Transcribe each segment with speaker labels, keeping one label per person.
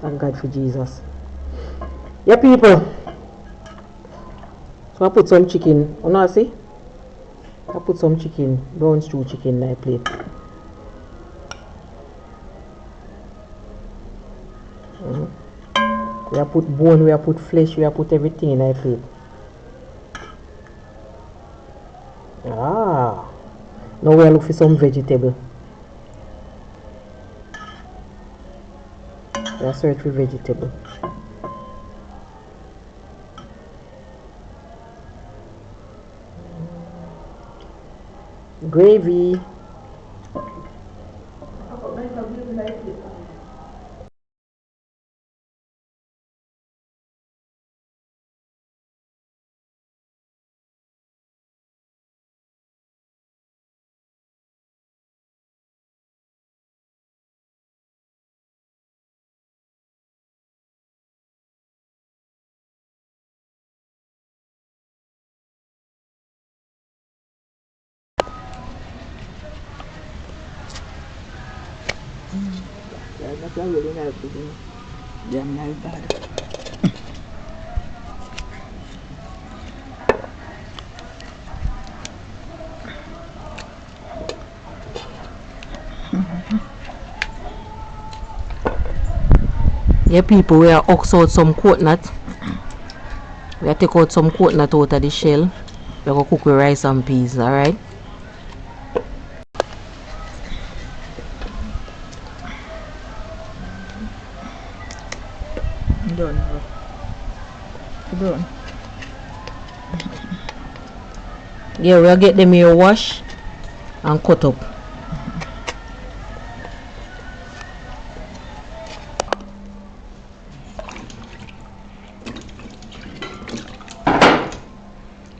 Speaker 1: Thank God for Jesus. Yeah, people. So I put some chicken. You know, see? I put some chicken, brown stew chicken in my plate. We have put bone, we have put flesh, we have put everything in my plate. Now we look for some vegetable. Let's search for vegetable. Gravy. That's really nice. Damn nice bad. Yeah, people, we are ox out some coconut. We are take out some coconut out of the shell. We are going to cook with rice and peas, alright? Done. Done. Yeah, we'll get them here wash and cut up.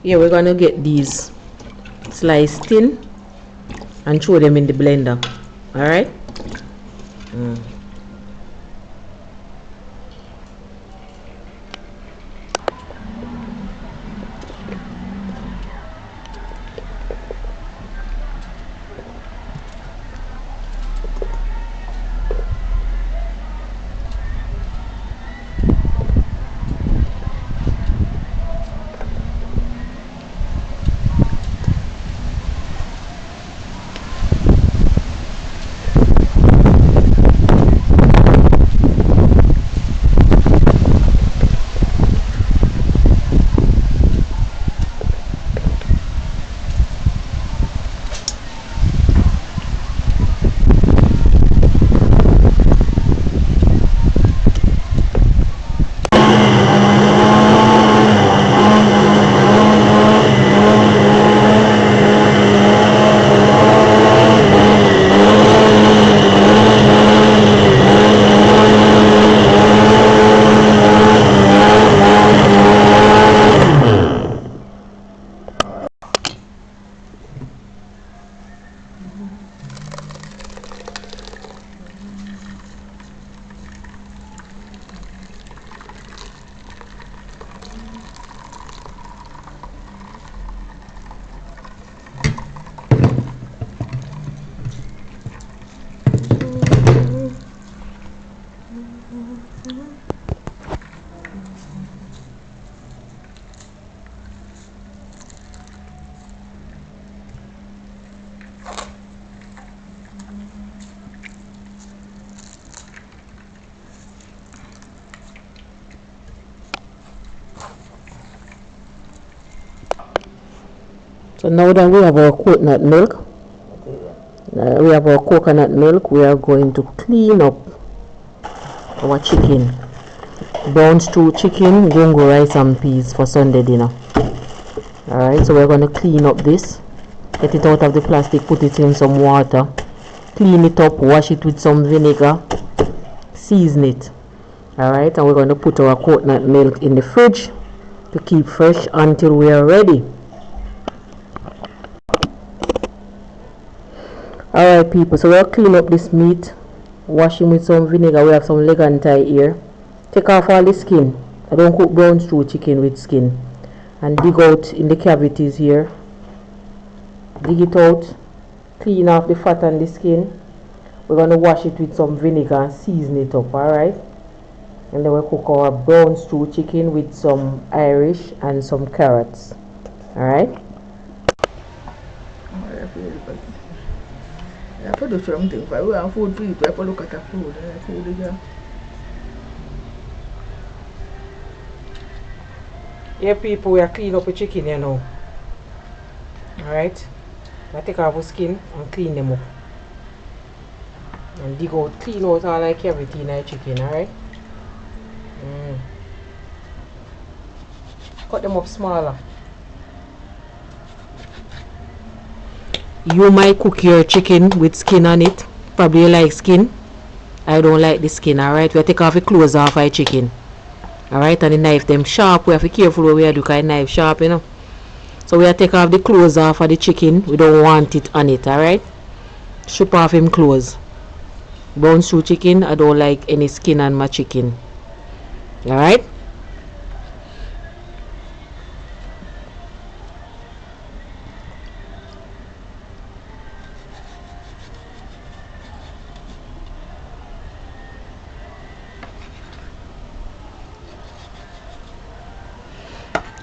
Speaker 1: Yeah, we're gonna get these sliced thin and throw them in the blender. Alright? So now that we have our coconut milk, we are going to clean up our chicken. Brown stew chicken, gungo rice and peas for Sunday dinner. Alright, so we're going to clean up this. Get it out of the plastic, put it in some water. Clean it up, wash it with some vinegar. Season it. Alright, and we're going to put our coconut milk in the fridge to keep fresh until we are ready. Alright people, so we'll clean up this meat, wash him with some vinegar. We have some leg and thigh here. Take off all the skin. I don't cook brown stew chicken with skin. And dig out in the cavities here. Dig it out. Clean off the fat and the skin. We're going to wash it with some vinegar and season it up, alright? And then we'll cook our brown stew chicken with some Irish and some carrots. Alright?
Speaker 2: I put the something for we have food for you. I put look at the food. Food again.
Speaker 1: Yeah, people, we are clean up the chicken, you know. Alright? I take off the skin and clean them up. And dig out, clean out all like everything in the chicken, alright? Cut them up smaller. You might cook your chicken with skin on it. Probably you like skin. I don't like the skin, alright? We take off the clothes off our chicken. Alright, and the knife them sharp. We have to be careful what we do because the knife sharp, you know. So we have to take off the clothes off of the chicken. We don't want it on it, alright? Strip off him clothes. Brown stew chicken, I don't like any skin on my chicken. Alright?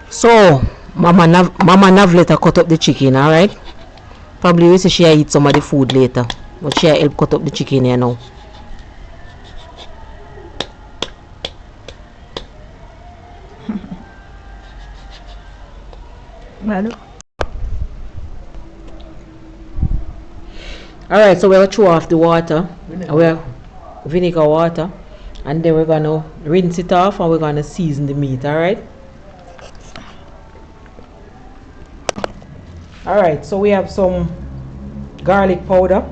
Speaker 1: So, Mama nav later cut up the chicken, alright? Probably we say she eat some of the food later. But she help cut up the chicken here now. Alright, so we'll throw off the water. Vinegar water. And then we're gonna rinse it off and we're gonna season the meat, alright? Alright, so we have some garlic powder.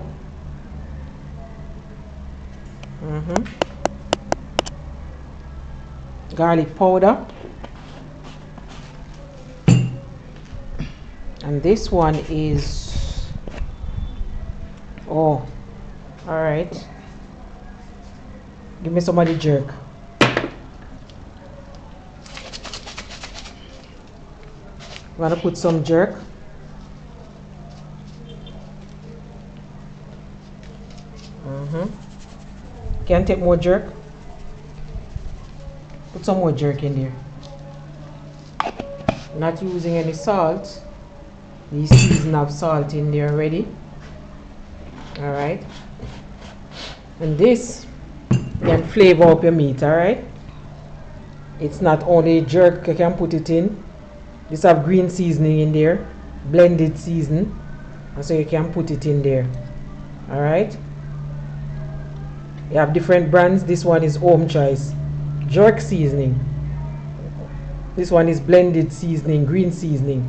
Speaker 1: Garlic powder. And this one is, oh, alright. Give me some of the jerk. I'm gonna put some jerk. Can take more jerk. Put some more jerk in there. Not using any salt. The season of salt in there already. Alright. And this can flavor up your meat, alright? It's not only jerk you can put it in. This have green seasoning in there. Blended season. And so you can put it in there. Alright? You have different brands. This one is Home Choice jerk seasoning. This one is blended seasoning, green seasoning.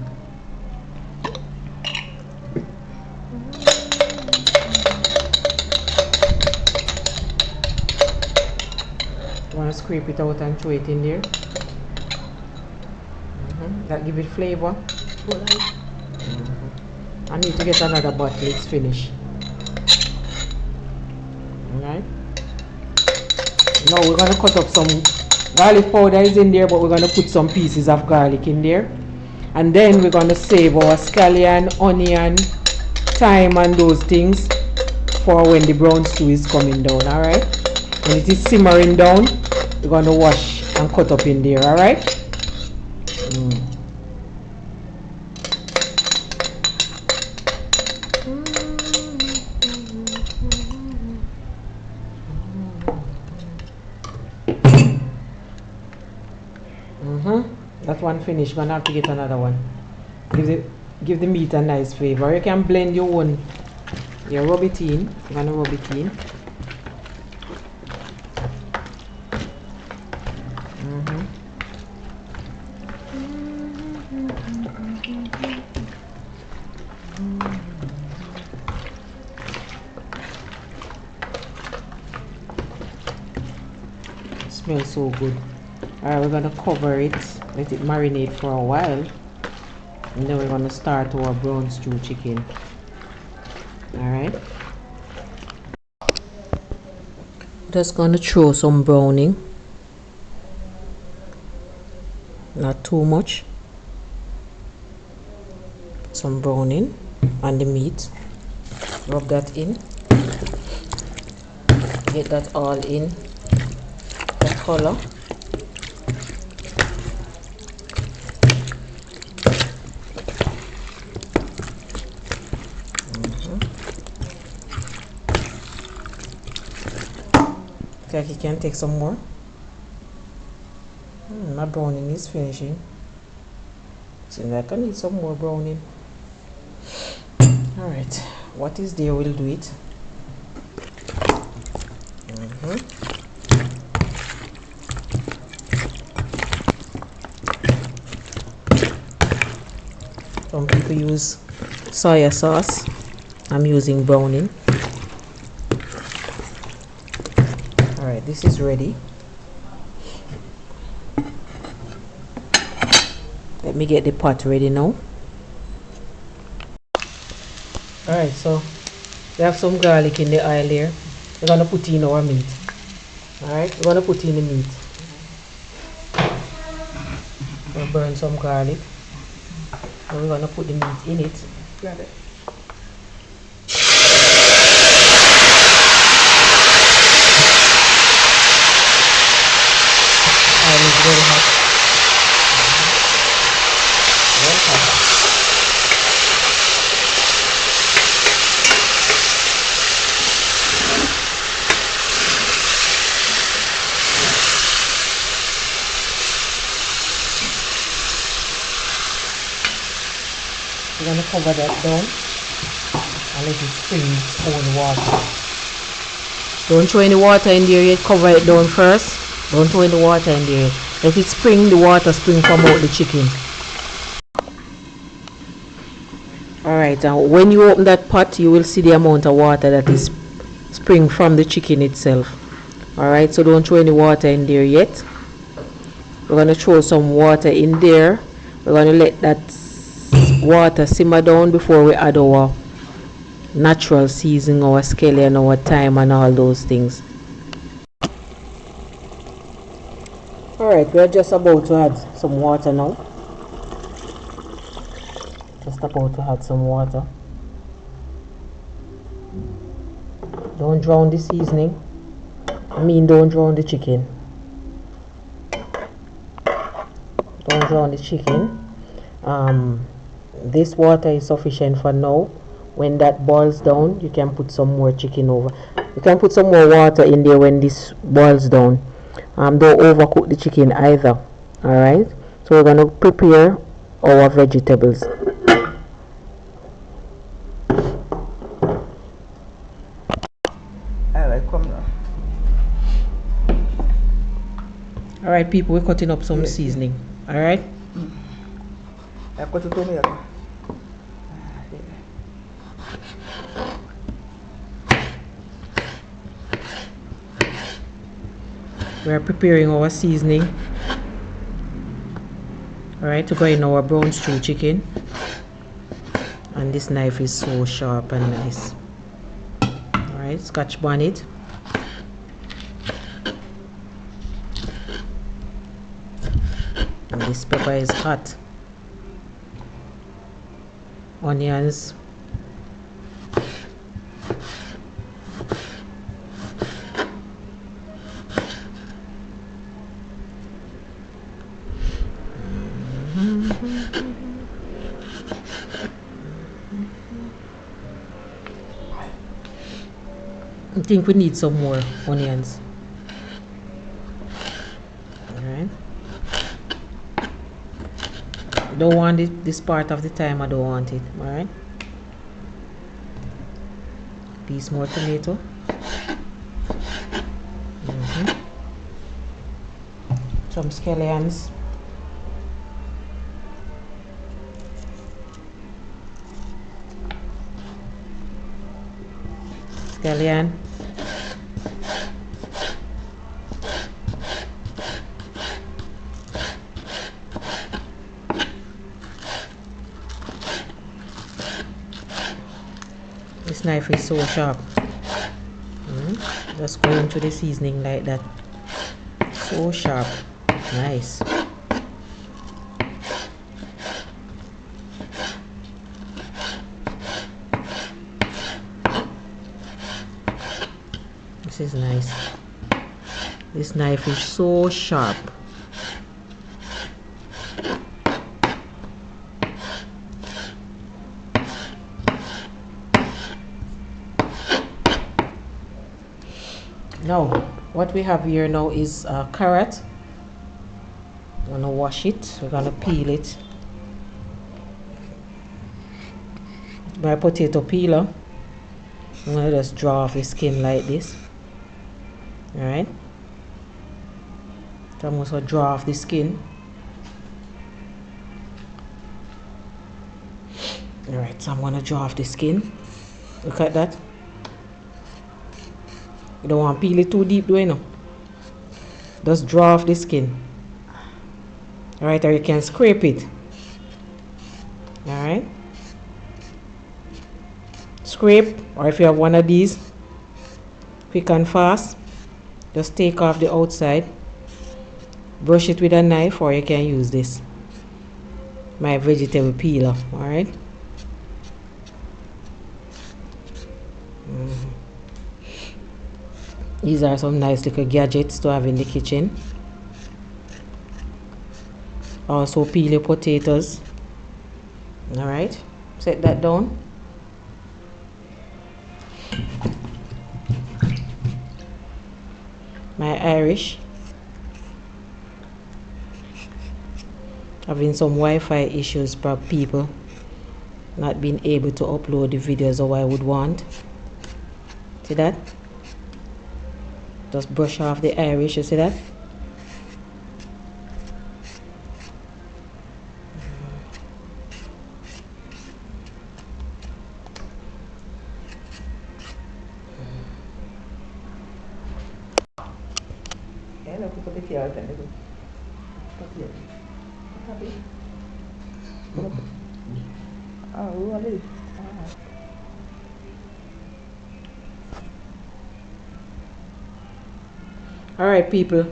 Speaker 1: You want to scrape it out and throw it in there. That give it flavor. I need to get another bottle. It's finished. Alright. Now we're going to cut up some garlic powder is in there, but we're going to put some pieces of garlic in there. And then we're going to save our scallion, onion, thyme and those things for when the brown stew is coming down, alright? When it is simmering down, we're going to wash and cut up in there, alright? That one finished. Gonna have to get another one. Give the meat a nice flavor. You can blend your own. You rub it in. You're gonna rub it in. It smells so good. Alright, we're gonna cover it. Let it marinate for a while, and then we're going to start our brown stew chicken. Alright, just going to throw some browning, not too much, some browning on the meat, rub that in, get that all in, that color. Like you can take some more. My browning is finishing. Seems like I need some more browning. Alright, what is there, we'll do it. Some people use soya sauce. I'm using browning. Alright, this is ready. Let me get the pot ready now. Alright, so we have some garlic in the oil here. We're gonna put in our meat. Alright, we're gonna put in the meat. We'll burn some garlic. And we're gonna put the meat in it.
Speaker 2: Grab it.
Speaker 1: Oil is very hot. Very hot. We're going to cover that down and let it spring its own water. Don't throw any water in there yet, cover it down first. Don't throw any water in there yet. Let it spring, the water spring from out the chicken. Alright, and when you open that pot, you will see the amount of water that is spring from the chicken itself. Alright, so don't throw any water in there yet. We're going to throw some water in there. We're going to let that water simmer down before we add our natural seasoning, our scallion, our thyme and all those things. Alright, we're just about to add some water now. Just about to add some water. Don't drown the seasoning. Don't drown the chicken. Don't drown the chicken. This water is sufficient for now. When that boils down, you can put some more chicken over. You can put some more water in there when this boils down. Don't overcook the chicken either. Alright, so we're going to prepare our vegetables.
Speaker 2: Alright, come now.
Speaker 1: Alright people, we're cutting up some seasoning. Alright,
Speaker 2: I've got to come here.
Speaker 1: we are preparing our seasoning. Alright, to go in our brown stew chicken. And this knife is so sharp and nice. Alright, Scotch bonnet. And this pepper is hot. Onions. I think we need some more onions. Alright. Don't want this part of the time, I don't want it. Alright. Piece more tomato. Some scallions. Scallion. This knife is so sharp. Just go into the seasoning like that. So sharp. Nice. This is nice. This knife is so sharp. Now, what we have here now is carrot. I'm gonna wash it. We're gonna peel it. My potato peeler. I'm gonna just draw off the skin like this. Alright. So I'm also draw off the skin. Alright, so I'm gonna draw off the skin. Look at that. You don't want to peel it too deep, do you know? Just draw off the skin. Alright, or you can scrape it. Alright. Scrape, or if you have one of these, quick and fast, just take off the outside. Brush it with a knife, or you can use this, my vegetable peeler. Alright. These are some nice little gadgets to have in the kitchen. Also peel your potatoes. Alright, set that down. My Irish. Having some Wi-Fi issues for people not being able to upload the videos how I would want. See that? Just brush off the Irish, you see that? Alright people,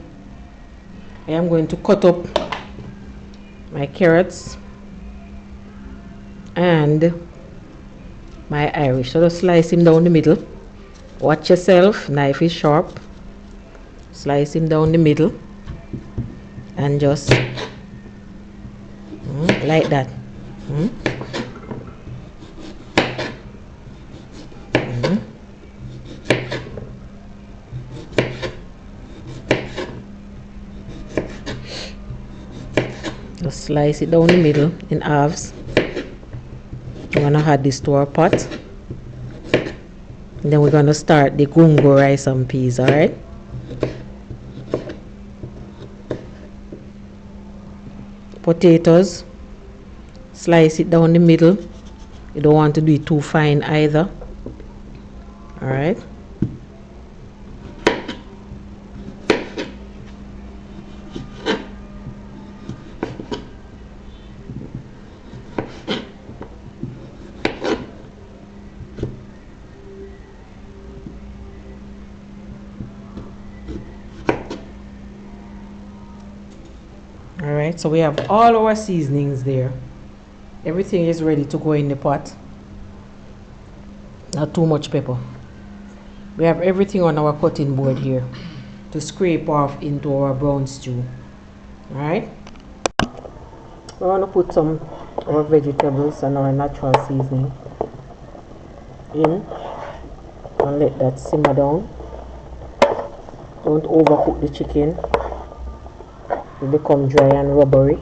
Speaker 1: I am going to cut up my carrots and my Irish. So just slice him down the middle. Watch yourself, knife is sharp. Slice him down the middle and just like that. Just slice it down the middle in halves. We're gonna add this to our pot. And then we're gonna start the Gungo rice and peas, alright? Potatoes, slice it down the middle. You don't want to do it too fine either. Alright. Alright, so we have all our seasonings there. Everything is ready to go in the pot. Not too much pepper. We have everything on our cutting board here to scrape off into our brown stew. Alright. We're going to put some of our vegetables and our natural seasoning in and let that simmer down. Don't overcook the chicken. It will become dry and rubbery.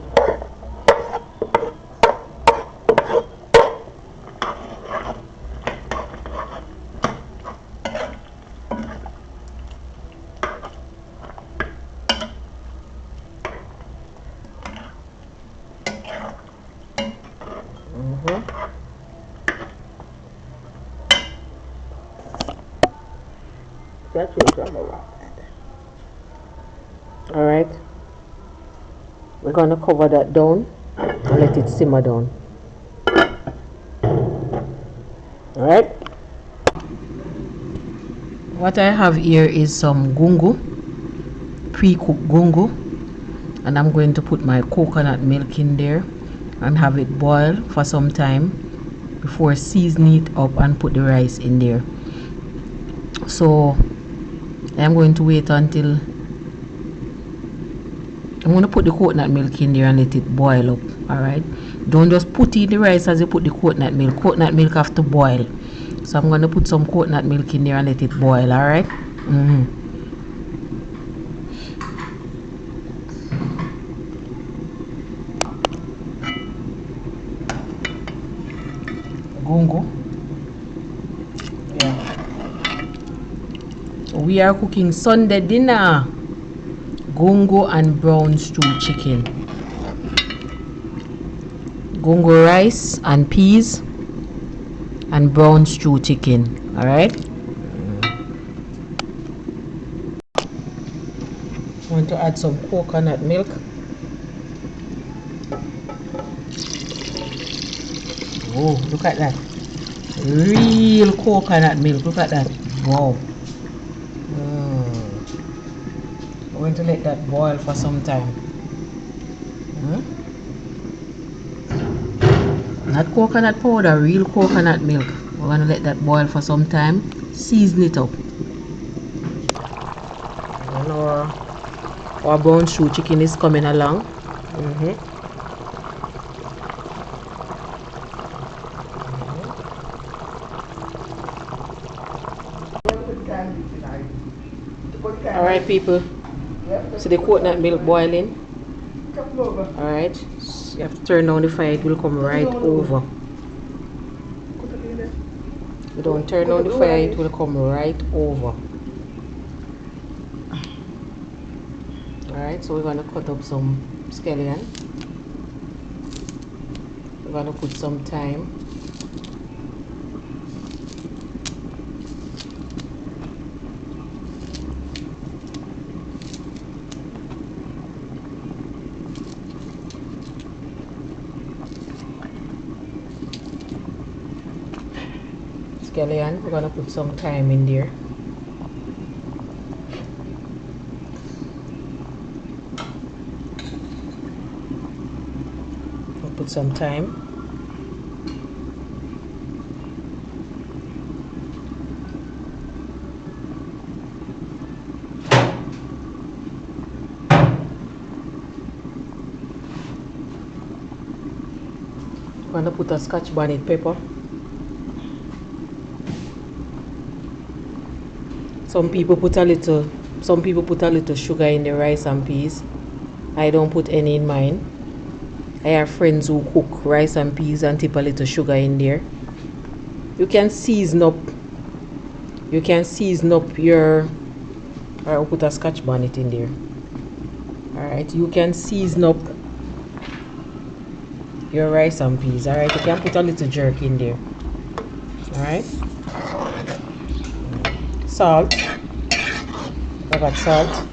Speaker 1: Alright, we're going to cover that down and let it simmer down. Alright, what I have here is some gungo, pre-cooked gungo, and I'm going to put my coconut milk in there and have it boil for some time before seasoning it up and put the rice in there. So I'm going to wait until I'm going to put the coconut milk in there and let it boil up. Alright. Don't just put in the rice as you put the coconut milk. Coconut milk have to boil. So I'm going to put some coconut milk in there and let it boil. Alright. Gungo. Yeah. We are cooking Sunday dinner. Gungo and brown stew chicken. Gungo rice and peas and brown stew chicken. Alright. I want to add some coconut milk. Oh, look at that. Real coconut milk. Look at that. Wow. I'm going to let that boil for some time. Not coconut powder, real coconut milk. We're going to let that boil for some time. Season it up. And our brown stew chicken is coming along. Alright people, so the coconut milk boiling. Alright, so you have to turn down the fire, it will come right over. You don't turn down the fire, it will come right over. Alright, so we're going to cut up some scallion. We're going to put some thyme. Scallion, we're going to put some thyme in there. We'll put some thyme. We're going to put a scotch bonnet pepper. Some people put a little sugar in the rice and peas. I don't put any in mine. I have friends who cook rice and peas and tip a little sugar in there. You can season up your, or I'll put a scotch bonnet in there. Alright, you can season up your rice and peas. Alright, you can put a little jerk in there. Alright. Salt. Forgot salt.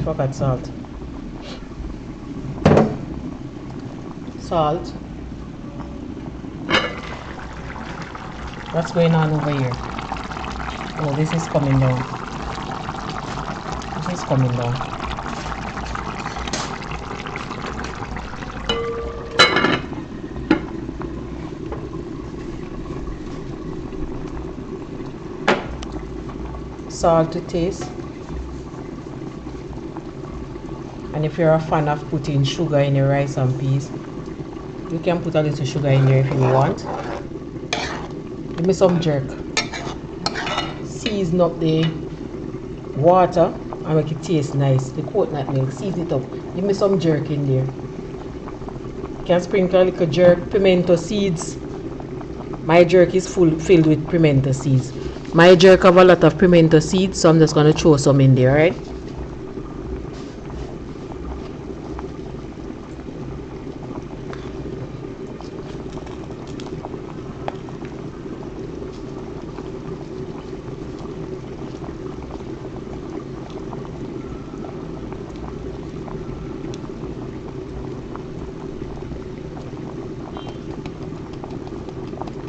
Speaker 1: Forgot salt. Salt. What's going on over here? Oh, this is coming down. This is coming down. Salt to taste. And if you're a fan of putting sugar in your rice and peas, you can put a little sugar in there if you want. Give me some jerk. Season up the water and make it taste nice. The coconut milk, season it up. Give me some jerk in there. You can sprinkle a little jerk, pimento seeds. My jerk is filled with pimento seeds. My jerk have a lot of pimento seeds, so I'm just going to throw some in there, right?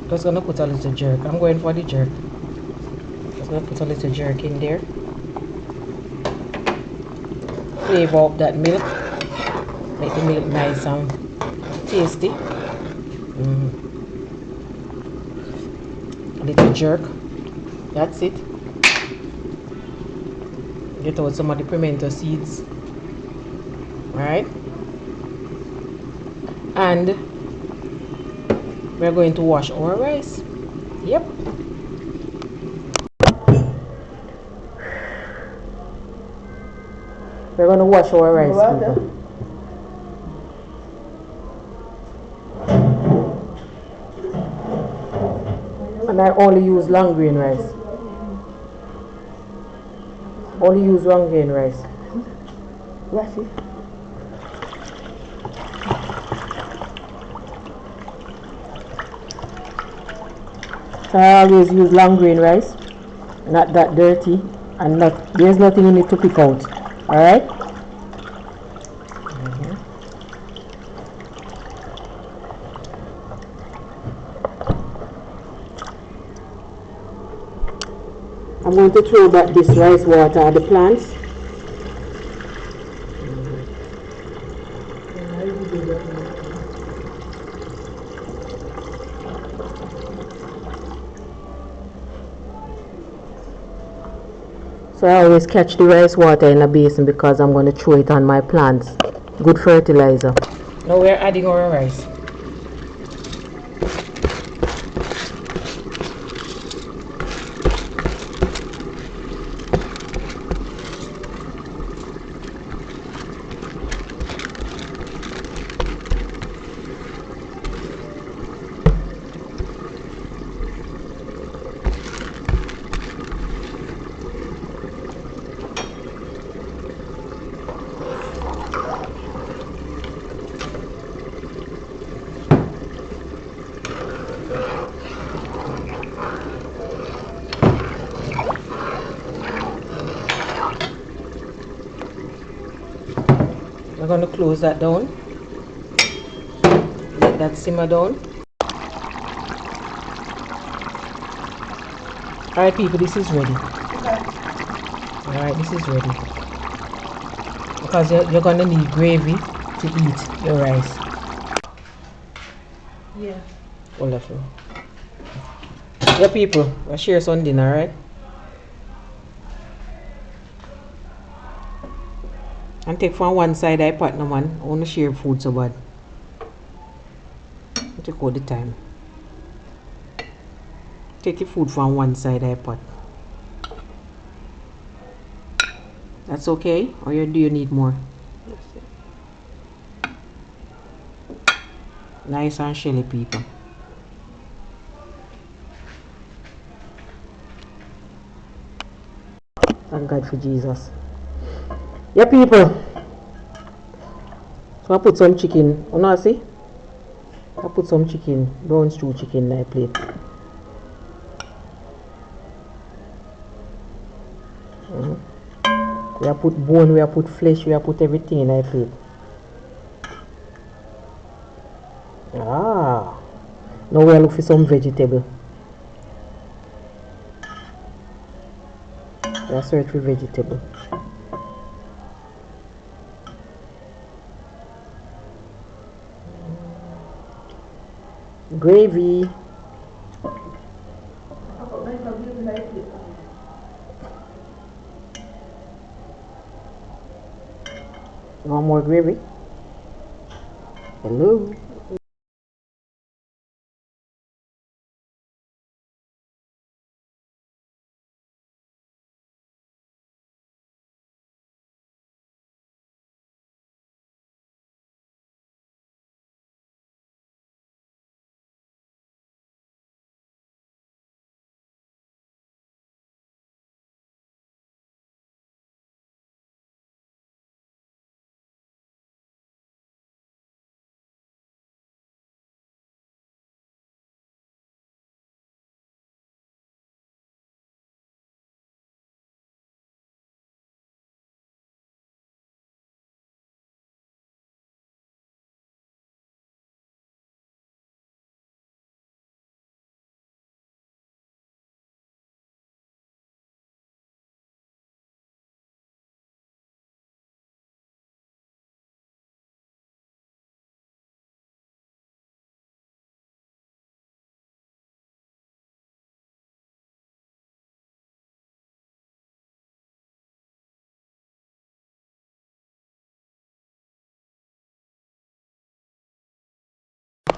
Speaker 1: Just going to put a little jerk. I'm going for the jerk. Just going to put a little jerk in there. Flavor up that milk. Make the milk nice and tasty. A little jerk. That's it. Get out some of the pimento seeds. Alright? And we're going to wash our rice. Yep. We're going to wash our rice, people. And I only use long grain rice. Only use long grain rice. So I always use long grain rice. Not that dirty. And there's nothing in it to pick out. Alright? I'm going to throw back this rice water at the plants. So I always catch the rice water in a basin because I'm going to throw it on my plants. Good fertilizer. Now we're adding our rice. We're going to close that down. Let that simmer down. Alright people, this is ready. Alright, this is ready. Because you're going to need gravy to eat your rice.
Speaker 2: Yeah.
Speaker 1: Wonderful. Yeah people, we'll share some dinner, right? And take from one side I pot no man. I want to share food so bad. Take all the time. Take the food from one side I pot. That's okay? Or do you need more? Nice and shelly people. Thank God for Jesus. Yeah people. So I put some chicken. You know see? I put some chicken, brown stew chicken in my plate. We have put bone, we have put flesh, we have put everything in my plate. Ah. Now we are looking for some vegetable. We are searching for vegetable. Gravy. You want more gravy? Hello.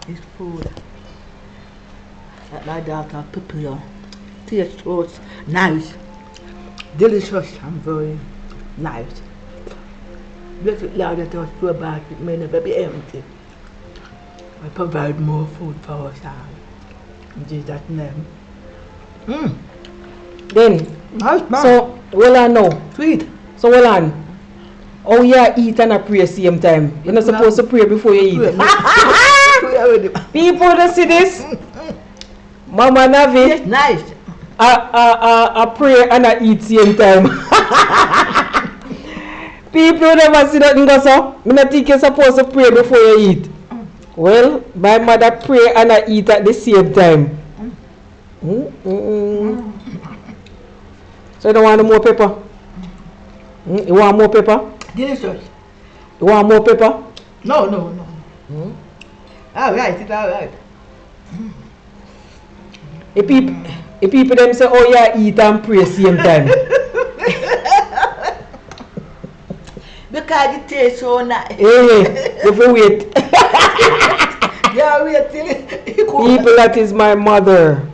Speaker 2: It's food that my daughter prepare. Taste so nice, delicious, and very nice. Just allow that our store basket may never be empty. I provide more food for us all. In Jesus' name.
Speaker 1: Then,
Speaker 2: Nice, man.
Speaker 1: so, well on now.
Speaker 2: Sweet.
Speaker 1: So, well on. Oh, yeah, eat and a pray same time. You're not supposed to pray before you eat. People that see this, Mama Navi,
Speaker 2: It's nice.
Speaker 1: I pray and I eat same time. People never see that in so. I don't think you're supposed to pray before you eat. Well, my mother pray and I eat at the same time. So you don't want more pepper? You want more pepper?
Speaker 2: Delicious.
Speaker 1: You want more pepper?
Speaker 2: No. Alright, it's alright.
Speaker 1: If people them say, oh yeah, eat and pray same time.
Speaker 2: Because it tastes so nice.
Speaker 1: Hey, if you wait.
Speaker 2: Yeah, wait till it cool.
Speaker 1: People, that is my mother.